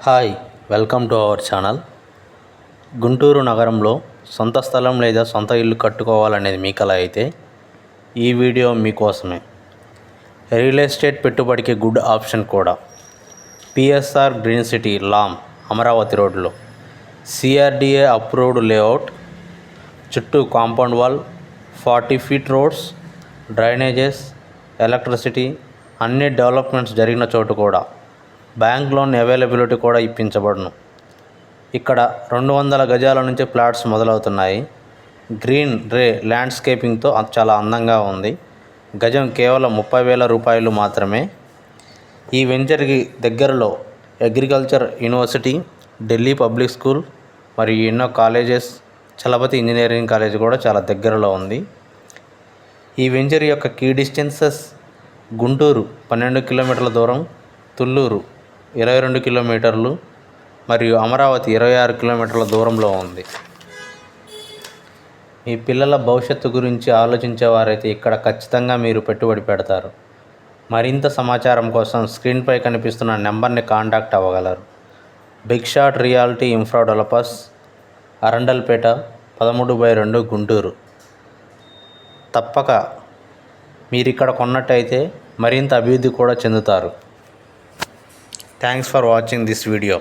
Hi, welcome to our channel. Guntur నగరంలో సొంత స్థలం లేదా సొంత ఇల్లు కట్టుకోవాలనేది మీ కల అయితే ఈ వీడియో మీకోసమే. రియల్ ఎస్టేట్ పెట్టుబడికి గుడ్ ఆప్షన్ కూడా. PSR green city Lam Amaravati రోడ్లో సిఆర్డిఏ అప్రూవ్డ్ లేఅవుట్, చుట్టూ compound wall, 40 feet roads, drainages, electricity అన్ని డెవలప్మెంట్స్ జరిగిన చోటు కూడా. బ్యాంక్ లోన్ అవైలబిలిటీ కూడా ఇప్పించబడును. ఇక్కడ 200 గజాల నుంచి ప్లాట్స్ మొదలవుతున్నాయి. గ్రీన్ రే ల్యాండ్స్కేపింగ్తో చాలా అందంగా ఉంది. గజం కేవలం 30,000 రూపాయలు మాత్రమే. ఈ వెంచర్కి దగ్గరలో agriculture university, Delhi public school మరియు ఎన్నో కాలేజెస్, చలపతి ఇంజనీరింగ్ కాలేజ్ కూడా చాలా దగ్గరలో ఉంది. ఈ వెంచర్ యొక్క కీ డిస్టెన్సెస్: గుంటూరు 12 కిలోమీటర్ల దూరం, తుళ్ళూరు 22 కిలోమీటర్లు మరియు అమరావతి 26 కిలోమీటర్ల దూరంలో ఉంది. మీ పిల్లల భవిష్యత్తు గురించి ఆలోచించేవారైతే ఇక్కడ ఖచ్చితంగా మీరు పెట్టుబడి పెడతారు. మరింత సమాచారం కోసం స్క్రీన్పై కనిపిస్తున్న నెంబర్ని కాంటాక్ట్ అవ్వగలరు. Big shot reality infra developers, Arundelpet, 13/2, Guntur. తప్పక మీరు ఇక్కడ కొన్నట్టయితే మరింత అభివృద్ధి కూడా చెందుతారు. Thanks for watching this video.